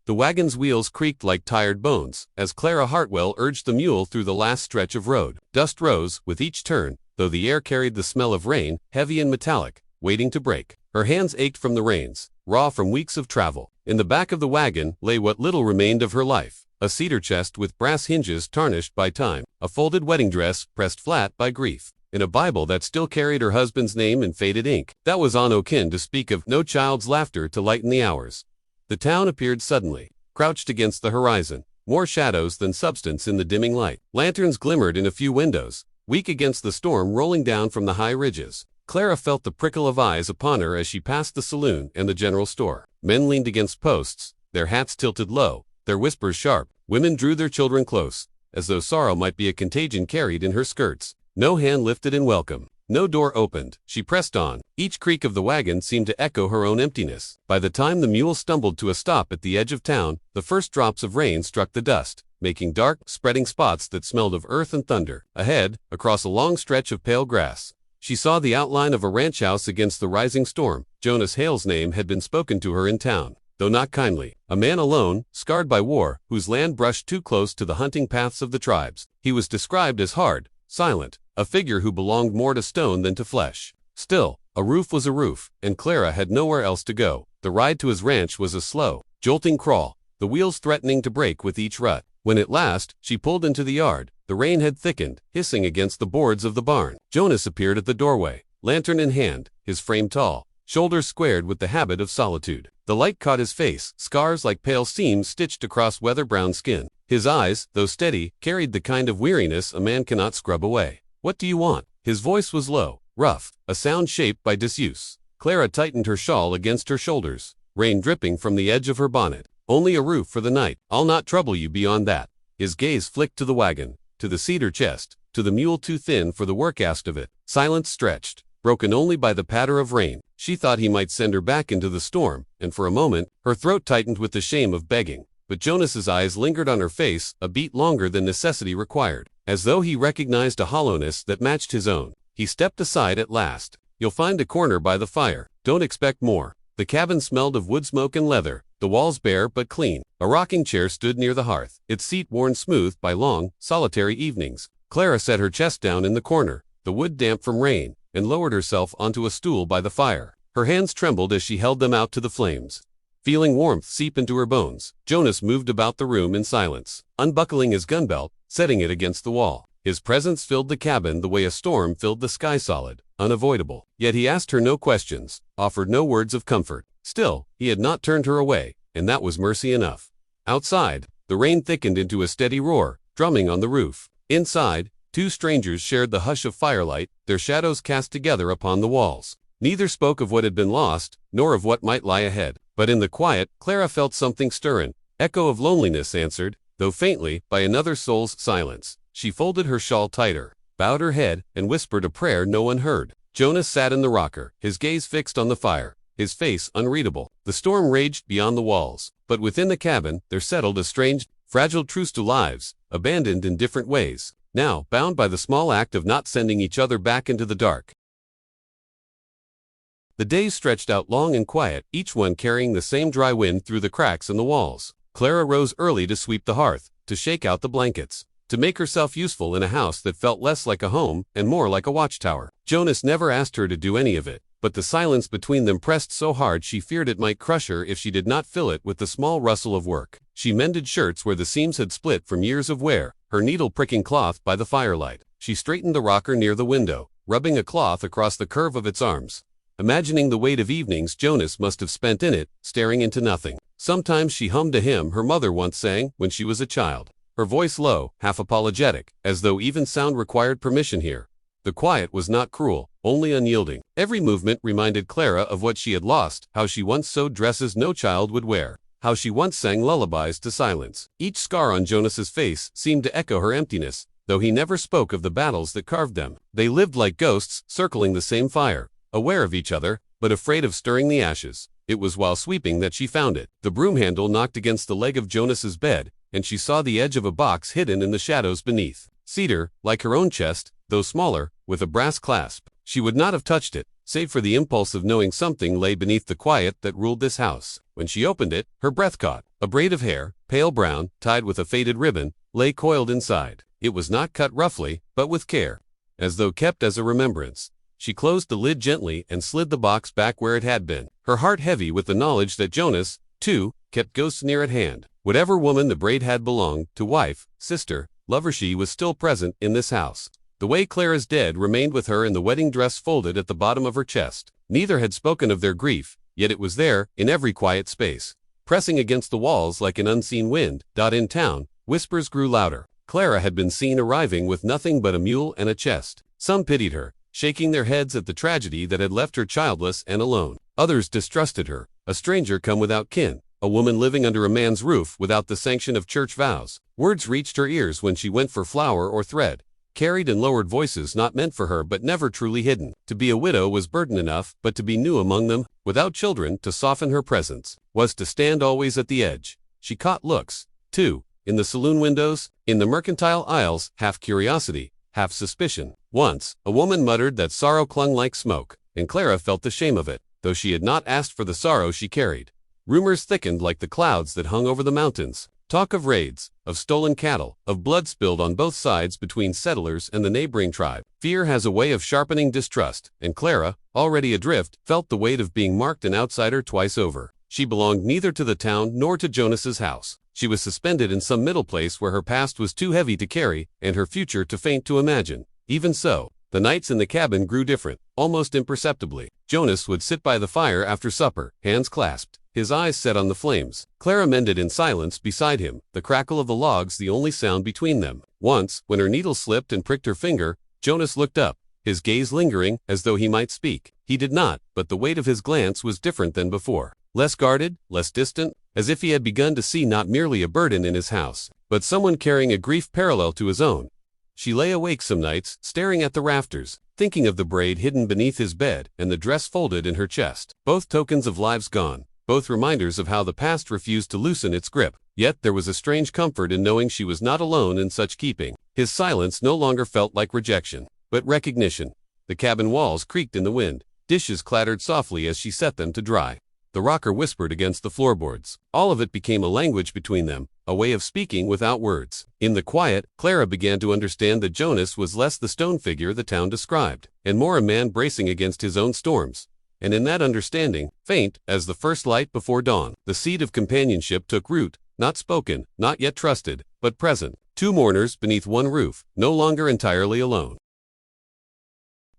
The wagon's wheels creaked like tired bones, as Clara Hartwell urged the mule through the last stretch of road. Dust rose with each turn, though the air carried the smell of rain, heavy and metallic, waiting to break. Her hands ached from the reins, raw from weeks of travel. In the back of the wagon lay what little remained of her life: a cedar chest with brass hinges tarnished by time, a folded wedding dress pressed flat by grief, and a Bible that still carried her husband's name in faded ink. That was unokin to speak of, no child's laughter to lighten the hours. The town appeared suddenly, crouched against the horizon, more shadows than substance in the dimming light. Lanterns glimmered in a few windows, weak against the storm rolling down from the high ridges. Clara felt the prickle of eyes upon her as she passed the saloon and the general store. Men leaned against posts, their hats tilted low, their whispers sharp. Women drew their children close, as though sorrow might be a contagion carried in her skirts. No hand lifted in welcome. No door opened. She pressed on. Each creak of the wagon seemed to echo her own emptiness. By the time the mule stumbled to a stop at the edge of town, the first drops of rain struck the dust, making dark, spreading spots that smelled of earth and thunder. Ahead, across a long stretch of pale grass, she saw the outline of a ranch house against the rising storm. Jonas Hale's name had been spoken to her in town, though not kindly. A man alone, scarred by war, whose land brushed too close to the hunting paths of the tribes. He was described as hard, silent, a figure who belonged more to stone than to flesh. Still, a roof was a roof, and Clara had nowhere else to go. The ride to his ranch was a slow, jolting crawl, the wheels threatening to break with each rut. When at last she pulled into the yard, the rain had thickened, hissing against the boards of the barn. Jonas appeared at the doorway, lantern in hand, his frame tall, shoulders squared with the habit of solitude. The light caught his face, scars like pale seams stitched across weather-brown skin. His eyes, though steady, carried the kind of weariness a man cannot scrub away. "What do you want?" His voice was low, rough, a sound shaped by disuse. Clara tightened her shawl against her shoulders, rain dripping from the edge of her bonnet. "Only a roof for the night. I'll not trouble you beyond that." His gaze flicked to the wagon, to the cedar chest, to the mule too thin for the work asked of it. Silence stretched, broken only by the patter of rain. She thought he might send her back into the storm, and for a moment, her throat tightened with the shame of begging. But Jonas's eyes lingered on her face a beat longer than necessity required, as though he recognized a hollowness that matched his own. He stepped aside at last. "You'll find a corner by the fire. Don't expect more." The cabin smelled of wood smoke and leather, the walls bare but clean. A rocking chair stood near the hearth, its seat worn smooth by long, solitary evenings. Clara set her chest down in the corner, the wood damp from rain, and lowered herself onto a stool by the fire. Her hands trembled as she held them out to the flames. Feeling warmth seep into her bones, Jonas moved about the room in silence, unbuckling his gun belt, setting it against the wall. His presence filled the cabin the way a storm filled the sky, solid, unavoidable. Yet he asked her no questions, offered no words of comfort. Still, he had not turned her away, and that was mercy enough. Outside, the rain thickened into a steady roar, drumming on the roof. Inside, two strangers shared the hush of firelight, their shadows cast together upon the walls. Neither spoke of what had been lost, nor of what might lie ahead. But in the quiet, Clara felt something stirring. Echo of loneliness answered, though faintly, by another soul's silence. She folded her shawl tighter, bowed her head, and whispered a prayer no one heard. Jonas sat in the rocker, his gaze fixed on the fire, his face unreadable. The storm raged beyond the walls, but within the cabin there settled a strange, fragile truce to lives, abandoned in different ways, now bound by the small act of not sending each other back into the dark. The days stretched out long and quiet, each one carrying the same dry wind through the cracks in the walls. Clara rose early to sweep the hearth, to shake out the blankets, to make herself useful in a house that felt less like a home and more like a watchtower. Jonas never asked her to do any of it, but the silence between them pressed so hard she feared it might crush her if she did not fill it with the small rustle of work. She mended shirts where the seams had split from years of wear, her needle pricking cloth by the firelight. She straightened the rocker near the window, rubbing a cloth across the curve of its arms, imagining the weight of evenings Jonas must have spent in it, staring into nothing. Sometimes she hummed a hymn her mother once sang when she was a child, her voice low, half apologetic, as though even sound required permission here. The quiet was not cruel, only unyielding. Every movement reminded Clara of what she had lost, how she once sewed dresses no child would wear, how she once sang lullabies to silence. Each scar on Jonas's face seemed to echo her emptiness, though he never spoke of the battles that carved them. They lived like ghosts, circling the same fire, aware of each other, but afraid of stirring the ashes. It was while sweeping that she found it. The broom handle knocked against the leg of Jonas's bed, and she saw the edge of a box hidden in the shadows beneath. Cedar, like her own chest, though smaller, with a brass clasp. She would not have touched it, save for the impulse of knowing something lay beneath the quiet that ruled this house. When she opened it, her breath caught. A braid of hair, pale brown, tied with a faded ribbon, lay coiled inside. It was not cut roughly, but with care, as though kept as a remembrance. She closed the lid gently and slid the box back where it had been, her heart heavy with the knowledge that Jonas, too, kept ghosts near at hand. Whatever woman the braid had belonged to, wife, sister, lover, she was still present in this house. The way Clara's dead remained with her in the wedding dress folded at the bottom of her chest. Neither had spoken of their grief, yet it was there, in every quiet space, pressing against the walls like an unseen wind. In town, whispers grew louder. Clara had been seen arriving with nothing but a mule and a chest. Some pitied her, shaking their heads at the tragedy that had left her childless and alone. Others distrusted her, a stranger come without kin, a woman living under a man's roof without the sanction of church vows. Words reached her ears when she went for flour or thread, carried in lowered voices not meant for her but never truly hidden. To be a widow was burden enough, but to be new among them, without children to soften her presence, was to stand always at the edge. She caught looks, too, in the saloon windows, in the mercantile aisles, half curiosity, half suspicion. Once, a woman muttered that sorrow clung like smoke, and Clara felt the shame of it, though she had not asked for the sorrow she carried. Rumors thickened like the clouds that hung over the mountains. Talk of raids, of stolen cattle, of blood spilled on both sides between settlers and the neighboring tribe. Fear has a way of sharpening distrust, and Clara, already adrift, felt the weight of being marked an outsider twice over. She belonged neither to the town nor to Jonas's house. She was suspended in some middle place where her past was too heavy to carry, and her future too faint to imagine. Even so, the nights in the cabin grew different, almost imperceptibly. Jonas would sit by the fire after supper, hands clasped, his eyes set on the flames. Clara mended in silence beside him, the crackle of the logs the only sound between them. Once, when her needle slipped and pricked her finger, Jonas looked up, his gaze lingering, as though he might speak. He did not, but the weight of his glance was different than before. Less guarded, less distant, as if he had begun to see not merely a burden in his house, but someone carrying a grief parallel to his own. She lay awake some nights, staring at the rafters, thinking of the braid hidden beneath his bed and the dress folded in her chest. Both tokens of lives gone, both reminders of how the past refused to loosen its grip. Yet there was a strange comfort in knowing she was not alone in such keeping. His silence no longer felt like rejection, but recognition. The cabin walls creaked in the wind. Dishes clattered softly as she set them to dry. The rocker whispered against the floorboards. All of it became a language between them, a way of speaking without words. In the quiet, Clara began to understand that Jonas was less the stone figure the town described, and more a man bracing against his own storms. And in that understanding, faint as the first light before dawn, the seed of companionship took root, not spoken, not yet trusted, but present. Two mourners beneath one roof, no longer entirely alone.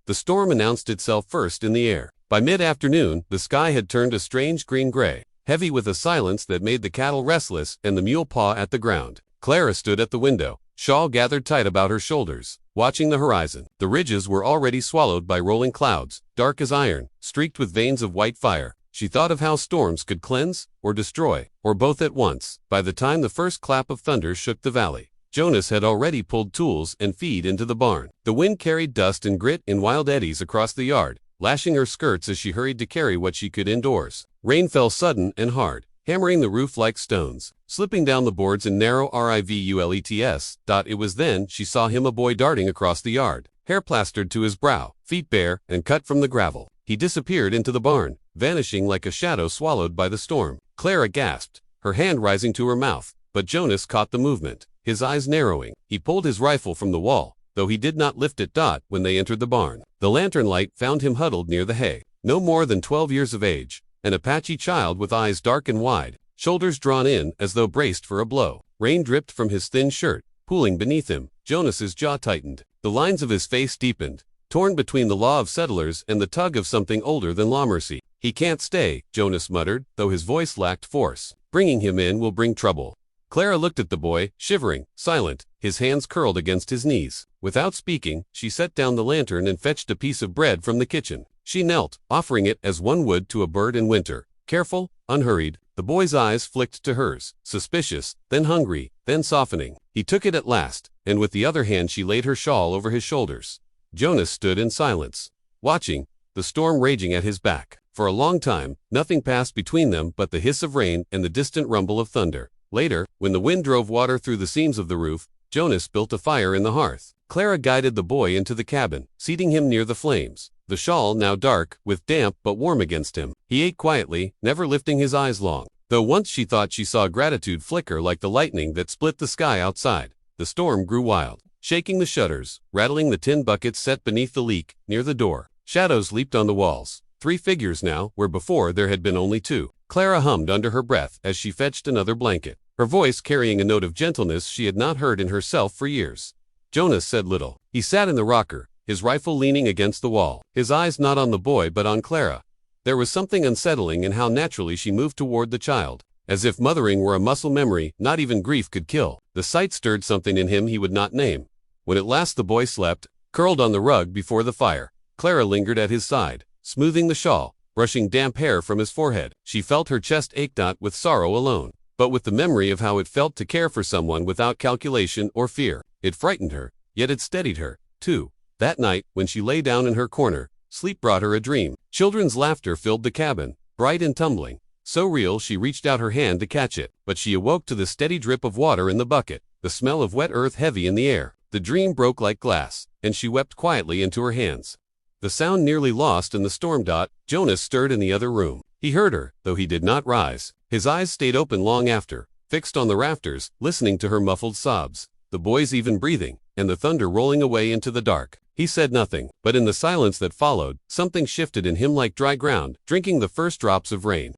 The storm announced itself first in the air. By mid-afternoon, the sky had turned a strange green-gray, heavy with a silence that made the cattle restless and the mule paw at the ground. Clara stood at the window, shawl gathered tight about her shoulders, watching the horizon. The ridges were already swallowed by rolling clouds, dark as iron, streaked with veins of white fire. She thought of how storms could cleanse, or destroy, or both at once. By the time the first clap of thunder shook the valley, Jonas had already pulled tools and feed into the barn. The wind carried dust and grit in wild eddies across the yard, lashing her skirts as she hurried to carry what she could indoors. Rain fell sudden and hard, hammering the roof like stones, slipping down the boards in narrow rivulets. It was then she saw him, a boy darting across the yard, hair plastered to his brow, feet bare and cut from the gravel. He disappeared into the barn, vanishing like a shadow swallowed by the storm. Clara gasped, her hand rising to her mouth, but Jonas caught the movement, his eyes narrowing. He pulled his rifle from the wall, though he did not lift it. When they entered the barn, the lantern light found him huddled near the hay, no more than 12 years of age, an Apache child with eyes dark and wide, shoulders drawn in as though braced for a blow. Rain dripped from his thin shirt, pooling beneath him. Jonas's jaw tightened. The lines of his face deepened, torn between the law of settlers and the tug of something older than lawmercy. "He can't stay," Jonas muttered, though his voice lacked force. "Bringing him in will bring trouble." Clara looked at the boy, shivering, silent, his hands curled against his knees. Without speaking, she set down the lantern and fetched a piece of bread from the kitchen. She knelt, offering it as one would to a bird in winter. Careful, unhurried, the boy's eyes flicked to hers, suspicious, then hungry, then softening. He took it at last, and with the other hand she laid her shawl over his shoulders. Jonas stood in silence, watching, the storm raging at his back. For a long time, nothing passed between them but the hiss of rain and the distant rumble of thunder. Later, when the wind drove water through the seams of the roof, Jonas built a fire in the hearth. Clara guided the boy into the cabin, seating him near the flames, the shawl now dark, with damp but warm against him. He ate quietly, never lifting his eyes long. Though once she thought she saw gratitude flicker like the lightning that split the sky outside, the storm grew wild, shaking the shutters, rattling the tin buckets set beneath the leak near the door. Shadows leaped on the walls. 3 figures now, where before there had been only 2. Clara hummed under her breath as she fetched another blanket, her voice carrying a note of gentleness she had not heard in herself for years. Jonas said little. He sat in the rocker, his rifle leaning against the wall, his eyes not on the boy but on Clara. There was something unsettling in how naturally she moved toward the child, as if mothering were a muscle memory not even grief could kill. The sight stirred something in him he would not name. When at last the boy slept, curled on the rug before the fire, Clara lingered at his side, smoothing the shawl, brushing damp hair from his forehead. She felt her chest ache not with sorrow alone, but with the memory of how it felt to care for someone without calculation or fear. It frightened her, yet it steadied her, too. That night, when she lay down in her corner, sleep brought her a dream. Children's laughter filled the cabin, bright and tumbling, so real she reached out her hand to catch it, but she awoke to the steady drip of water in the bucket, the smell of wet earth heavy in the air. The dream broke like glass, and she wept quietly into her hands. The sound nearly lost in the storm. Jonas stirred in the other room. He heard her, though he did not rise. His eyes stayed open long after, fixed on the rafters, listening to her muffled sobs, the boy's even breathing, and the thunder rolling away into the dark. He said nothing, but in the silence that followed, something shifted in him like dry ground, drinking the first drops of rain.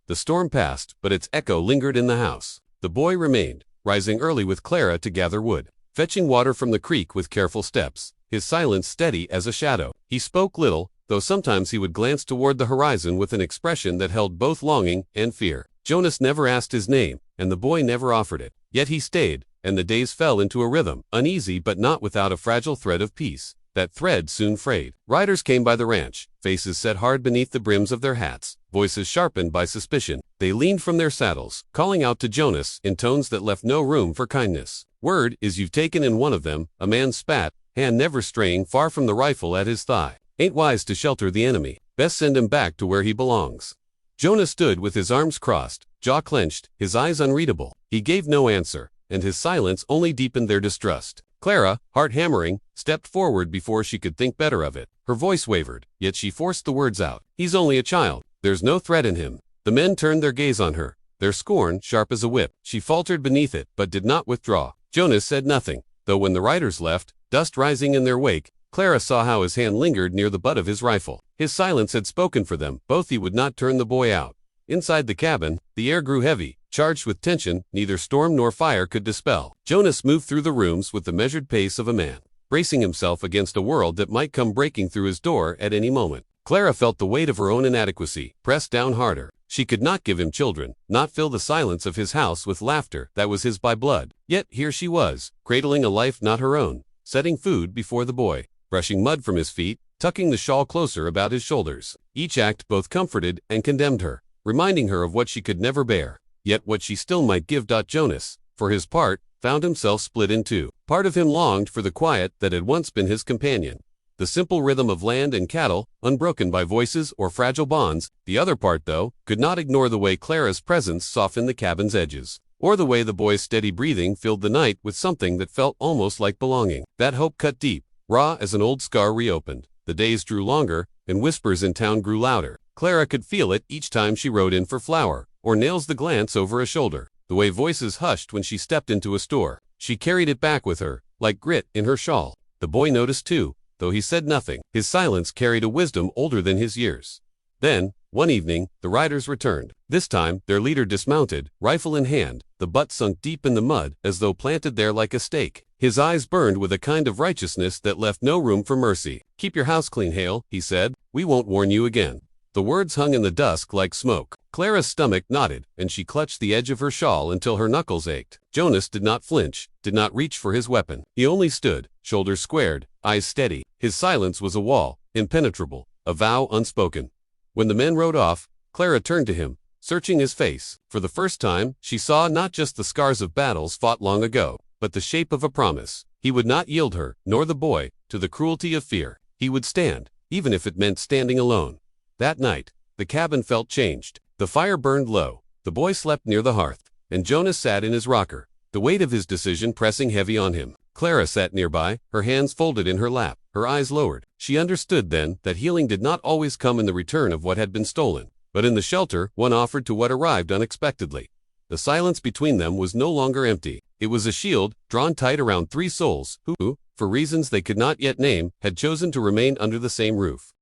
The storm passed, but its echo lingered in the house. The boy remained, rising early with Clara to gather wood, fetching water from the creek with careful steps, his silence steady as a shadow. He spoke little, though sometimes he would glance toward the horizon with an expression that held both longing and fear. Jonas never asked his name, and the boy never offered it. Yet he stayed, and the days fell into a rhythm, uneasy but not without a fragile thread of peace. That thread soon frayed. Riders came by the ranch, faces set hard beneath the brims of their hats, voices sharpened by suspicion. They leaned from their saddles, calling out to Jonas in tones that left no room for kindness. "Word is you've taken in one of them," a man spat, hand never straying far from the rifle at his thigh. "Ain't wise to shelter the enemy. Best send him back to where he belongs." Jonas stood with his arms crossed, jaw clenched, his eyes unreadable. He gave no answer, and his silence only deepened their distrust. Clara, heart hammering, stepped forward before she could think better of it. Her voice wavered, yet she forced the words out. "He's only a child. There's no threat in him." The men turned their gaze on her, their scorn sharp as a whip. She faltered beneath it, but did not withdraw. Jonas said nothing, though when the riders left, dust rising in their wake, Clara saw how his hand lingered near the butt of his rifle. His silence had spoken for them. Both he would not turn the boy out. Inside the cabin, the air grew heavy, charged with tension neither storm nor fire could dispel. Jonas moved through the rooms with the measured pace of a man, bracing himself against a world that might come breaking through his door at any moment. Clara felt the weight of her own inadequacy, pressed down harder. She could not give him children, not fill the silence of his house with laughter that was his by blood. Yet here she was, cradling a life not her own, setting food before the boy, brushing mud from his feet, tucking the shawl closer about his shoulders. Each act both comforted and condemned her, reminding her of what she could never bear, yet what she still might give. Jonas, for his part, found himself split in two. Part of him longed for the quiet that had once been his companion, the simple rhythm of land and cattle, unbroken by voices or fragile bonds. The other part, though, could not ignore the way Clara's presence softened the cabin's edges, or the way the boy's steady breathing filled the night with something that felt almost like belonging. That hope cut deep, raw as an old scar reopened. The days drew longer, and whispers in town grew louder. Clara could feel it each time she rode in for flour, or Nails the glance over a shoulder, the way voices hushed when she stepped into a store. She carried it back with her, like grit in her shawl. The boy noticed too, though he said nothing. His silence carried a wisdom older than his years. Then, one evening, the riders returned. This time, their leader dismounted, rifle in hand, the butt sunk deep in the mud as though planted there like a stake. His eyes burned with a kind of righteousness that left no room for mercy. "Keep your house clean, Hale," he said. "We won't warn you again." The words hung in the dusk like smoke. Clara's stomach knotted, and she clutched the edge of her shawl until her knuckles ached. Jonas did not flinch, did not reach for his weapon. He only stood, shoulders squared, eyes steady. His silence was a wall, impenetrable, a vow unspoken. When the men rode off, Clara turned to him, searching his face. For the first time, she saw not just the scars of battles fought long ago, but the shape of a promise. He would not yield her, nor the boy, to the cruelty of fear. He would stand, even if it meant standing alone. That night, the cabin felt changed. The fire burned low, the boy slept near the hearth, and Jonas sat in his rocker, the weight of his decision pressing heavy on him. Clara sat nearby, her hands folded in her lap, her eyes lowered. She understood then that healing did not always come in the return of what had been stolen. But in the shelter, one offered to what arrived unexpectedly. The silence between them was no longer empty. It was a shield, drawn tight around three souls, who, for reasons they could not yet name, had chosen to remain under the same roof.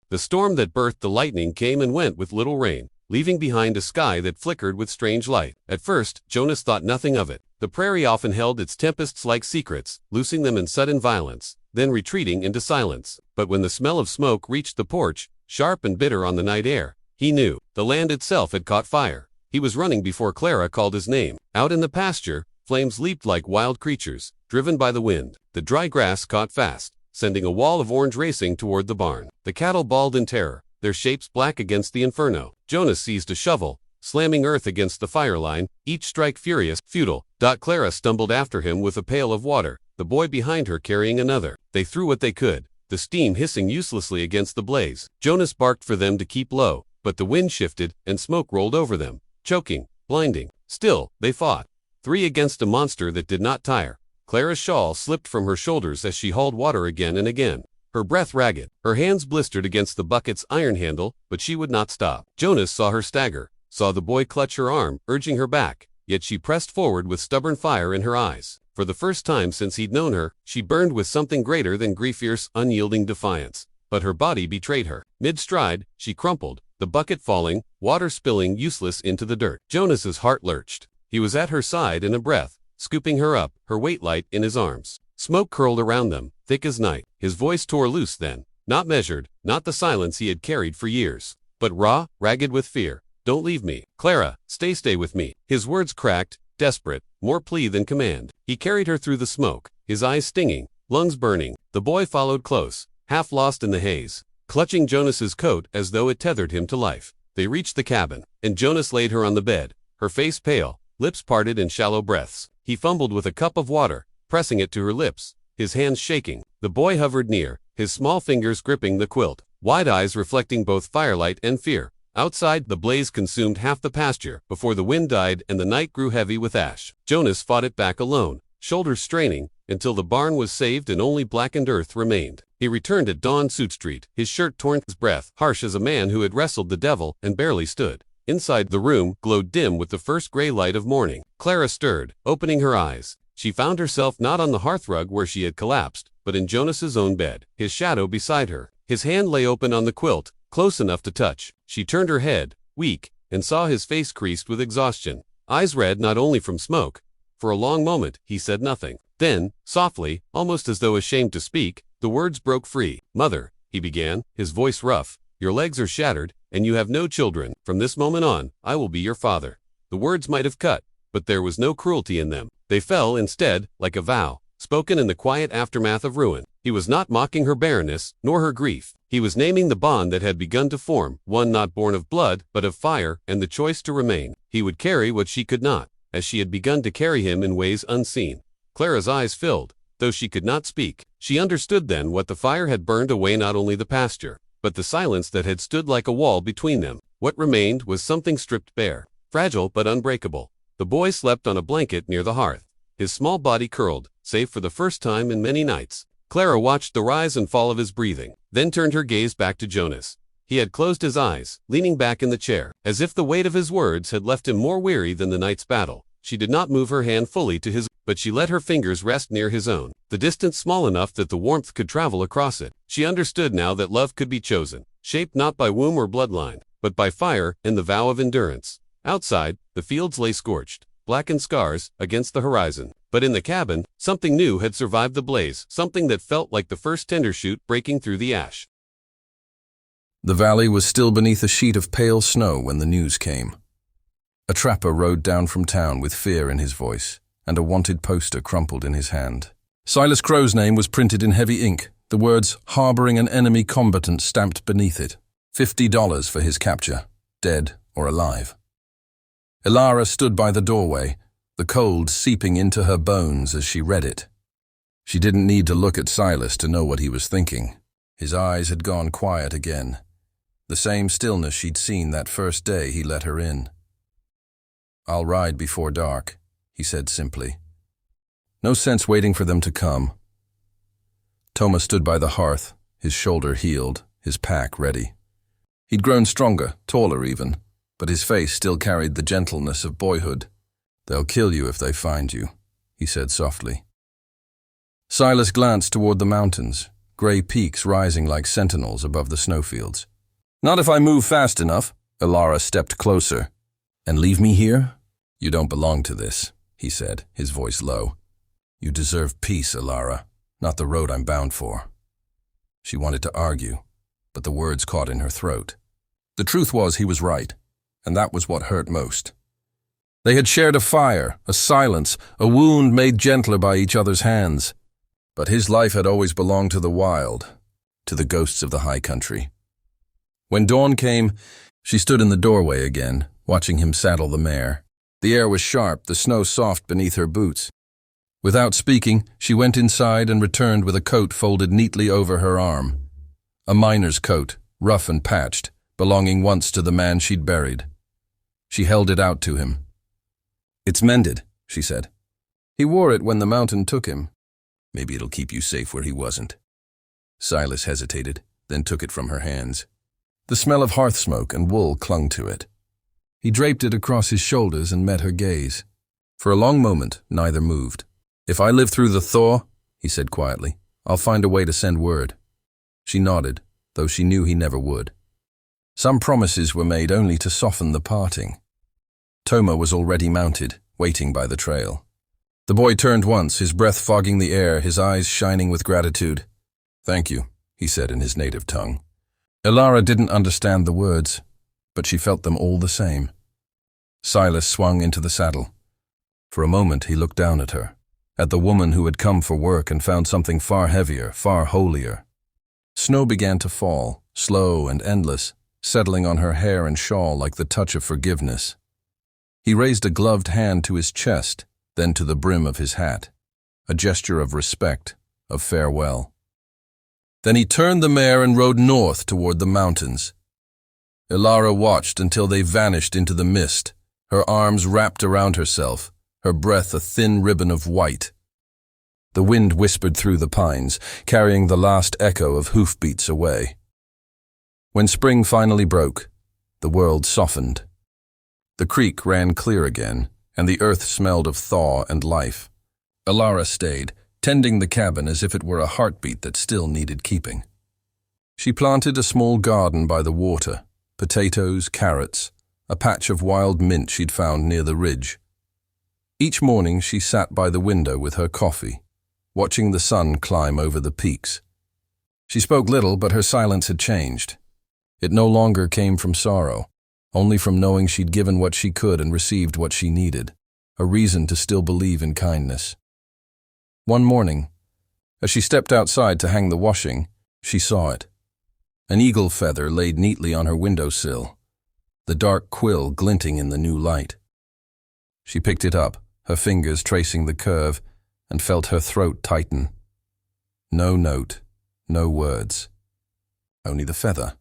The storm that birthed the lightning came and went with little rain, leaving behind a sky that flickered with strange light. At first, Jonas thought nothing of it. The prairie often held its tempests like secrets, loosing them in sudden violence, then retreating into silence. But when the smell of smoke reached the porch, sharp and bitter on the night air, he knew the land itself had caught fire. He was running before Clara called his name. Out in the pasture, flames leaped like wild creatures, driven by the wind. The dry grass caught fast, sending a wall of orange racing toward the barn. The cattle bawled in terror, their shapes black against the inferno. Jonas seized a shovel, slamming earth against the fire line, each strike furious, futile. Clara stumbled after him with a pail of water, the boy behind her carrying another. They threw what they could, the steam hissing uselessly against the blaze. Jonas barked for them to keep low, but the wind shifted, and smoke rolled over them, choking, blinding. Still, they fought. 3 against a monster that did not tire. Clara's shawl slipped from her shoulders as she hauled water again and again, her breath ragged. Her hands blistered against the bucket's iron handle, but she would not stop. Jonas saw her stagger, saw the boy clutch her arm, urging her back, yet she pressed forward with stubborn fire in her eyes. For the first time since he'd known her, she burned with something greater than fierce, unyielding defiance. But her body betrayed her. Mid-stride, she crumpled, the bucket falling, water spilling useless into the dirt. Jonas's heart lurched. He was at her side in a breath, scooping her up, her weight light in his arms. Smoke curled around them, thick as night. His voice tore loose then, not measured, not the silence he had carried for years, but raw, ragged with fear. Don't leave me. Clara, stay with me. His words cracked, desperate, more plea than command. He carried her through the smoke, his eyes stinging, lungs burning. The boy followed close, half lost in the haze, clutching Jonas's coat as though it tethered him to life. They reached the cabin, and Jonas laid her on the bed, her face pale, lips parted in shallow breaths. He fumbled with a cup of water, pressing it to her lips, his hands shaking. The boy hovered near, his small fingers gripping the quilt, wide eyes reflecting both firelight and fear. Outside, the blaze consumed half the pasture before the wind died and the night grew heavy with ash. Jonas fought it back alone, shoulders straining, until the barn was saved and only blackened earth remained. He returned at dawn Suit Street, his shirt torn, his breath harsh as a man who had wrestled the devil and barely stood. Inside, the room glowed dim with the first gray light of morning. Clara stirred, opening her eyes. She found herself not on the hearthrug where she had collapsed, but in Jonas's own bed, his shadow beside her. His hand lay open on the quilt, close enough to touch. She turned her head, weak, and saw his face creased with exhaustion, eyes red not only from smoke. For a long moment, he said nothing. Then, softly, almost as though ashamed to speak, the words broke free. "Mother," he began, his voice rough, "your legs are shattered, and you have no children. From this moment on, I will be your father." The words might have cut, but there was no cruelty in them. They fell, instead, like a vow, spoken in the quiet aftermath of ruin. He was not mocking her barrenness, nor her grief. He was naming the bond that had begun to form, one not born of blood, but of fire, and the choice to remain. He would carry what she could not, as she had begun to carry him in ways unseen. Clara's eyes filled, though she could not speak. She understood then what the fire had burned away, not only the pasture, but the silence that had stood like a wall between them. What remained was something stripped bare, fragile but unbreakable. The boy slept on a blanket near the hearth, his small body curled, safe for the first time in many nights. Clara watched the rise and fall of his breathing, then turned her gaze back to Jonas. He had closed his eyes, leaning back in the chair, as if the weight of his words had left him more weary than the night's battle. She did not move her hand fully to his, but she let her fingers rest near his own, the distance small enough that the warmth could travel across it. She understood now that love could be chosen, shaped not by womb or bloodline, but by fire and the vow of endurance. Outside, the fields lay scorched, blackened scars, against the horizon. But in the cabin, something new had survived the blaze, something that felt like the first tender shoot breaking through the ash. The valley was still beneath a sheet of pale snow when the news came. A trapper rode down from town with fear in his voice, and a wanted poster crumpled in his hand. Silas Crowe's name was printed in heavy ink, the words "harboring an enemy combatant" stamped beneath it. $50 for his capture, dead or alive. Elara stood by the doorway, the cold seeping into her bones as she read it. She didn't need to look at Silas to know what he was thinking. His eyes had gone quiet again, the same stillness she'd seen that first day he let her in. "I'll ride before dark," he said simply. No sense waiting for them to come. Thomas stood by the hearth, his shoulder healed, his pack ready. He'd grown stronger, taller even, but his face still carried the gentleness of boyhood. "They'll kill you if they find you," he said softly. Silas glanced toward the mountains, gray peaks rising like sentinels above the snowfields. "Not if I move fast enough." Elara stepped closer. "And leave me here? You don't belong to this," he said, his voice low. "You deserve peace, Elara, not the road I'm bound for." She wanted to argue, but the words caught in her throat. The truth was he was right, and that was what hurt most. They had shared a fire, a silence, a wound made gentler by each other's hands. But his life had always belonged to the wild, to the ghosts of the high country. When dawn came, she stood in the doorway again, watching him saddle the mare. The air was sharp, the snow soft beneath her boots. Without speaking, she went inside and returned with a coat folded neatly over her arm. A miner's coat, rough and patched, belonging once to the man she'd buried. She held it out to him. "It's mended," she said. "He wore it when the mountain took him. Maybe it'll keep you safe where he wasn't." Silas hesitated, then took it from her hands. The smell of hearth smoke and wool clung to it. He draped it across his shoulders and met her gaze. For a long moment, neither moved. "If I live through the thaw," he said quietly, "I'll find a way to send word." She nodded, though she knew he never would. Some promises were made only to soften the parting. Toma was already mounted, waiting by the trail. The boy turned once, his breath fogging the air, his eyes shining with gratitude. "Thank you," he said in his native tongue. Elara didn't understand the words, but she felt them all the same. Silas swung into the saddle. For a moment he looked down at her, at the woman who had come for work and found something far heavier, far holier. Snow began to fall, slow and endless, settling on her hair and shawl like the touch of forgiveness. He raised a gloved hand to his chest, then to the brim of his hat, a gesture of respect, of farewell. Then he turned the mare and rode north toward the mountains. Elara watched until they vanished into the mist, her arms wrapped around herself, her breath a thin ribbon of white. The wind whispered through the pines, carrying the last echo of hoofbeats away. When spring finally broke, the world softened. The creek ran clear again, and the earth smelled of thaw and life. Elara stayed, tending the cabin as if it were a heartbeat that still needed keeping. She planted a small garden by the water, potatoes, carrots, a patch of wild mint she'd found near the ridge. Each morning she sat by the window with her coffee, watching the sun climb over the peaks. She spoke little, but her silence had changed. It no longer came from sorrow, only from knowing she'd given what she could and received what she needed, a reason to still believe in kindness. One morning, as she stepped outside to hang the washing, she saw it. An eagle feather laid neatly on her windowsill, the dark quill glinting in the new light. She picked it up, her fingers tracing the curve, and felt her throat tighten. No note, no words, only the feather.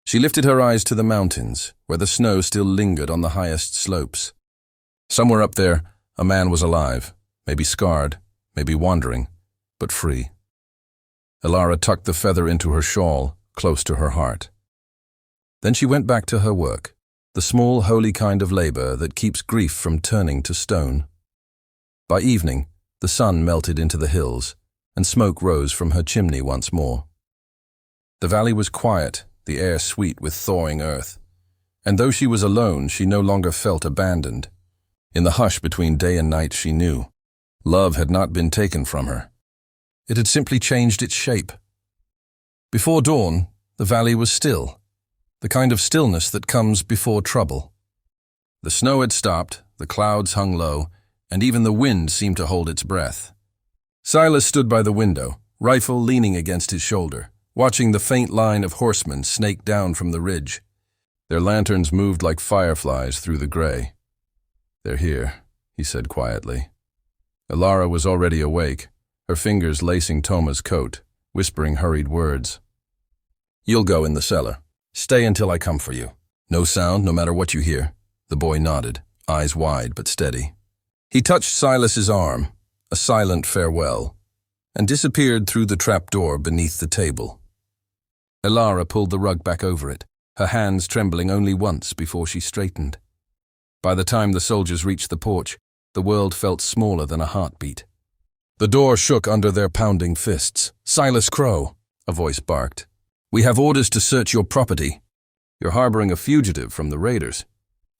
She lifted her eyes to the mountains, where the snow still lingered on the highest slopes. Somewhere up there, a man was alive, maybe scarred, maybe wandering, but free. Elara tucked the feather into her shawl, close to her heart. Then she went back to her work, the small, holy kind of labor that keeps grief from turning to stone. By evening, the sun melted into the hills, and smoke rose from her chimney once more. The valley was quiet, the air sweet with thawing earth. And though she was alone, she no longer felt abandoned. In the hush between day and night she knew. Love had not been taken from her. It had simply changed its shape. Before dawn, the valley was still, the kind of stillness that comes before trouble. The snow had stopped, the clouds hung low, and even the wind seemed to hold its breath. Silas stood by the window, rifle leaning against his shoulder, watching the faint line of horsemen snake down from the ridge. Their lanterns moved like fireflies through the gray. "They're here," he said quietly. Elara was already awake, her fingers lacing Toma's coat, whispering hurried words. "You'll go in the cellar. Stay until I come for you. No sound, no matter what you hear." The boy nodded, eyes wide but steady. He touched Silas's arm, a silent farewell, and disappeared through the trapdoor beneath the table. Elara pulled the rug back over it, her hands trembling only once before she straightened. By the time the soldiers reached the porch, the world felt smaller than a heartbeat. The door shook under their pounding fists. "Silas Crowe," a voice barked. "We have orders to search your property. You're harboring a fugitive from the raiders."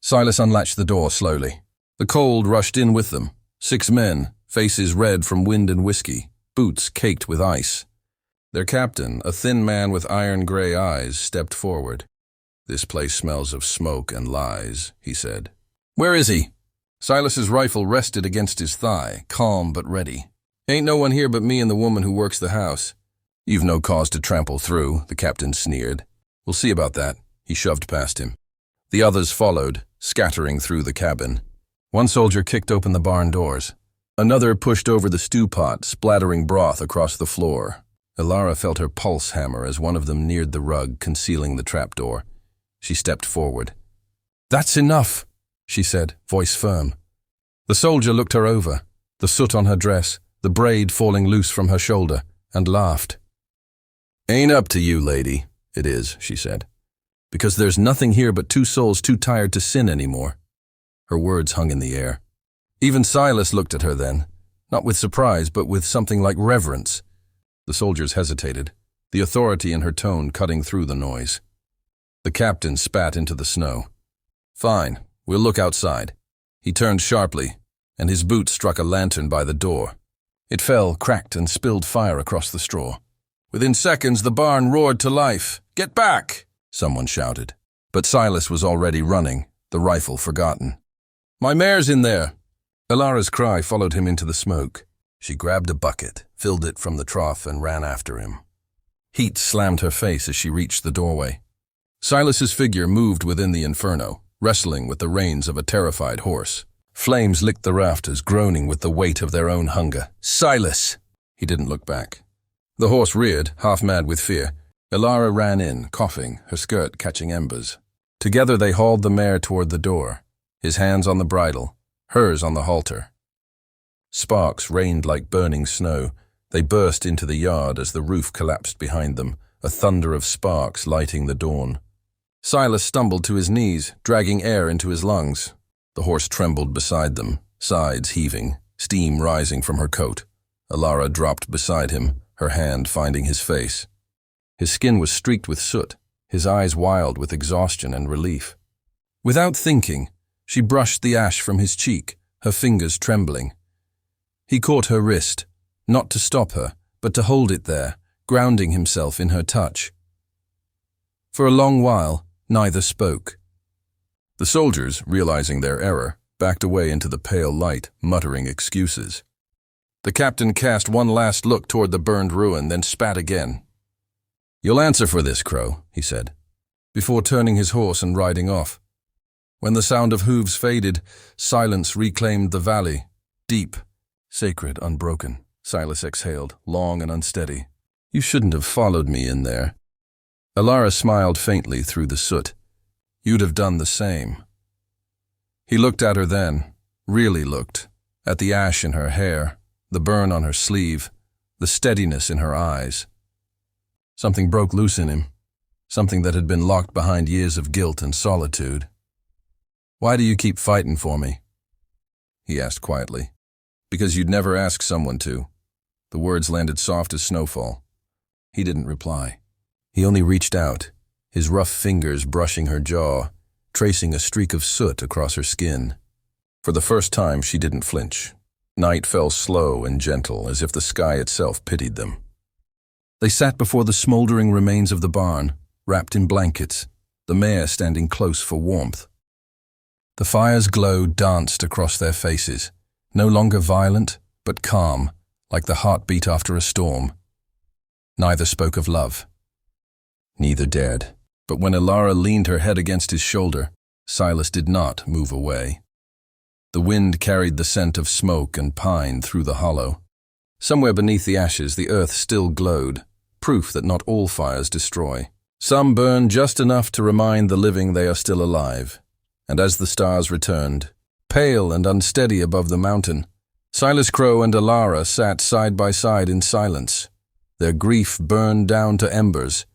Silas unlatched the door slowly. The cold rushed in with them. 6 men, faces red from wind and whiskey, boots caked with ice. Their captain, a thin man with iron-gray eyes, stepped forward. "This place smells of smoke and lies," he said. "Where is he?" Silas's rifle rested against his thigh, calm but ready. "Ain't no one here but me and the woman who works the house." "You've no cause to trample through," the captain sneered. "We'll see about that." He shoved past him. The others followed, scattering through the cabin. One soldier kicked open the barn doors. Another pushed over the stew pot, splattering broth across the floor. Elara felt her pulse hammer as one of them neared the rug, concealing the trapdoor. She stepped forward. "That's enough," she said, voice firm. The soldier looked her over, the soot on her dress, the braid falling loose from her shoulder, and laughed. "Ain't up to you, lady." "It is," she said, "because there's nothing here but 2 souls too tired to sin anymore." Her words hung in the air. Even Silas looked at her then, not with surprise, but with something like reverence. The soldiers hesitated, the authority in her tone cutting through the noise. The captain spat into the snow. "Fine, we'll look outside." He turned sharply, and his boot struck a lantern by the door. It fell, cracked, and spilled fire across the straw. Within seconds, the barn roared to life. "Get back!" someone shouted. But Silas was already running, the rifle forgotten. "My mare's in there!" Elara's cry followed him into the smoke. She grabbed a bucket, filled it from the trough, and ran after him. Heat slammed her face as she reached the doorway. Silas's figure moved within the inferno, wrestling with the reins of a terrified horse. Flames licked the rafters, groaning with the weight of their own hunger. "Silas!" He didn't look back. The horse reared, half mad with fear. Elara ran in, coughing, her skirt catching embers. Together they hauled the mare toward the door, his hands on the bridle, hers on the halter. Sparks rained like burning snow. They burst into the yard as the roof collapsed behind them, a thunder of sparks lighting the dawn. Silas stumbled to his knees, dragging air into his lungs. The horse trembled beside them, sides heaving, steam rising from her coat. Elara dropped beside him, her hand finding his face. His skin was streaked with soot, his eyes wild with exhaustion and relief. Without thinking, she brushed the ash from his cheek, her fingers trembling. He caught her wrist, not to stop her, but to hold it there, grounding himself in her touch. For a long while, neither spoke. The soldiers, realizing their error, backed away into the pale light, muttering excuses. The captain cast one last look toward the burned ruin, then spat again. "You'll answer for this, Crowe," he said, before turning his horse and riding off. When the sound of hooves faded, silence reclaimed the valley, deep, sacred, unbroken. Silas exhaled, long and unsteady. "You shouldn't have followed me in there." Elara smiled faintly through the soot. "You'd have done the same." He looked at her then, really looked, at the ash in her hair, the burn on her sleeve, the steadiness in her eyes. Something broke loose in him, something that had been locked behind years of guilt and solitude. "Why do you keep fighting for me?" he asked quietly. "Because you'd never ask someone to." The words landed soft as snowfall. He didn't reply. He only reached out, his rough fingers brushing her jaw, tracing a streak of soot across her skin. For the first time, she didn't flinch. Night fell slow and gentle, as if the sky itself pitied them. They sat before the smoldering remains of the barn, wrapped in blankets, the mare standing close for warmth. The fire's glow danced across their faces, no longer violent, but calm, like the heartbeat after a storm. Neither spoke of love. Neither dared. But when Elara leaned her head against his shoulder, Silas did not move away. The wind carried the scent of smoke and pine through the hollow. Somewhere beneath the ashes, the earth still glowed, proof that not all fires destroy. Some burn just enough to remind the living they are still alive. And as the stars returned, pale and unsteady above the mountain, Silas Crowe and Elara sat side by side in silence. Their grief burned down to embers,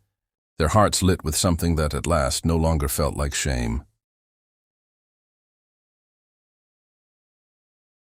their hearts lit with something that at last no longer felt like shame.